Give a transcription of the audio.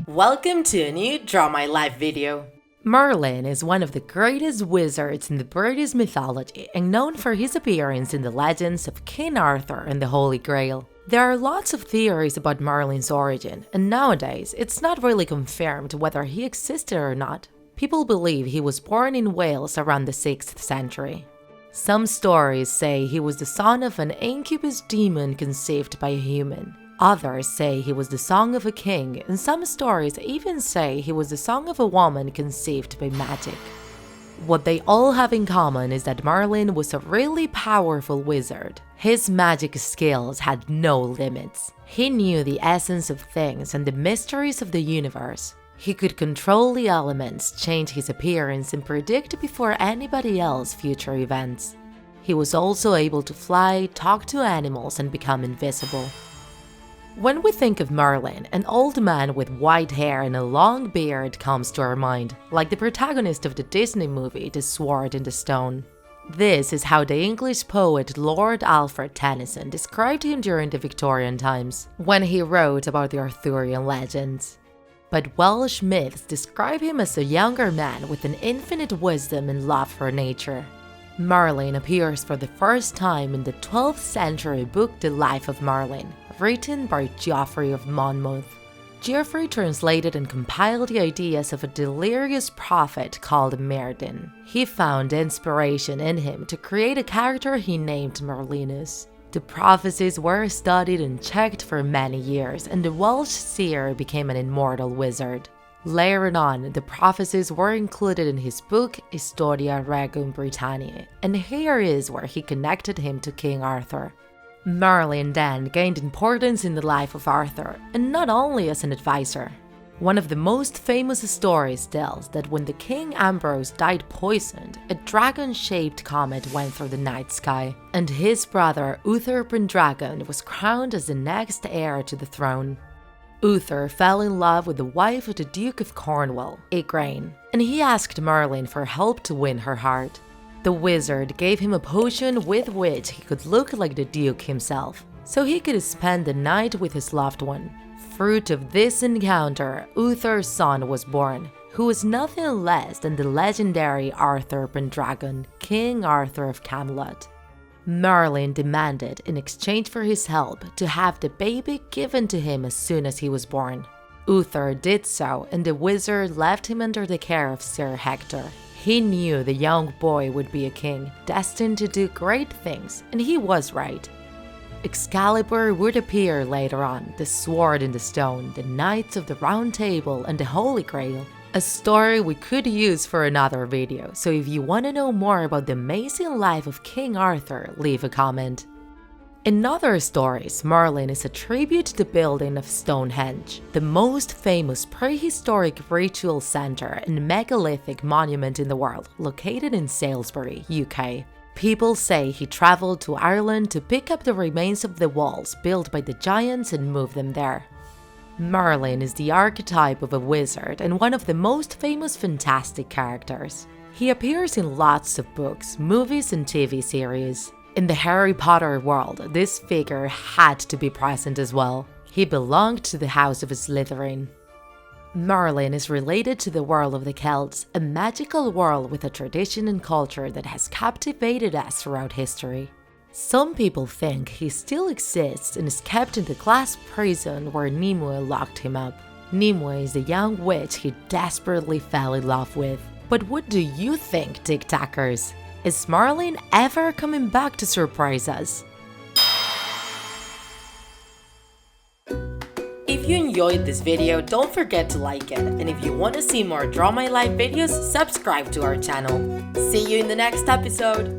Welcome to a new Draw My Life video. Merlin is one of the greatest wizards in the British mythology and known for his appearance in the legends of King Arthur and the Holy Grail. There are lots of theories about Merlin's origin, and nowadays it's not really confirmed whether he existed or not. People believe he was born in Wales around the 6th century. Some stories say he was the son of an incubus demon conceived by a human. Others say he was the son of a king, and some stories even say he was the son of a woman conceived by magic. What they all have in common is that Merlin was a really powerful wizard. His magic skills had no limits. He knew the essence of things and the mysteries of the universe. He could control the elements, change his appearance, and predict before anybody else future events. He was also able to fly, talk to animals, and become invisible. When we think of Merlin, an old man with white hair and a long beard comes to our mind, like the protagonist of the Disney movie The Sword in the Stone. This is how the English poet Lord Alfred Tennyson described him during the Victorian times, when he wrote about the Arthurian legends. But Welsh myths describe him as a younger man with an infinite wisdom and love for nature. Merlin appears for the first time in the 12th century book The Life of Merlin, written by Geoffrey of Monmouth. Geoffrey translated and compiled the ideas of a delirious prophet called Merlin. He found inspiration in him to create a character he named Merlinus. The prophecies were studied and checked for many years, and the Welsh seer became an immortal wizard. Later on, the prophecies were included in his book Historia Regum Britanniae, and here is where he connected him to King Arthur. Merlin then gained importance in the life of Arthur, and not only as an advisor. One of the most famous stories tells that when the King Ambrose died poisoned, a dragon-shaped comet went through the night sky, and his brother Uther Pendragon was crowned as the next heir to the throne. Uther fell in love with the wife of the Duke of Cornwall, Igraine, and he asked Merlin for help to win her heart. The wizard gave him a potion with which he could look like the Duke himself, so he could spend the night with his loved one. Fruit of this encounter, Uther's son was born, who was nothing less than the legendary Arthur Pendragon, King Arthur of Camelot. Merlin demanded, in exchange for his help, to have the baby given to him as soon as he was born. Uther did so, and the wizard left him under the care of Sir Hector. He knew the young boy would be a king, destined to do great things, and he was right. Excalibur would appear later on, the Sword in the Stone, the Knights of the Round Table, and the Holy Grail. A story we could use for another video, so if you want to know more about the amazing life of King Arthur, leave a comment. In other stories, Merlin is a tribute to the building of Stonehenge, the most famous prehistoric ritual center and megalithic monument in the world, located in Salisbury, UK. People say he traveled to Ireland to pick up the remains of the walls built by the giants and move them there. Merlin is the archetype of a wizard and one of the most famous fantastic characters. He appears in lots of books, movies, and TV series. In the Harry Potter world, this figure had to be present as well. He belonged to the House of Slytherin. Merlin is related to the world of the Celts, a magical world with a tradition and culture that has captivated us throughout history. Some people think he still exists and is kept in the glass prison where Nimue locked him up. Nimue is the young witch he desperately fell in love with. But what do you think, TikTakers? Is Merlin ever coming back to surprise us? If you enjoyed this video, don't forget to like it, and if you want to see more Draw My Life videos, subscribe to our channel. See you in the next episode!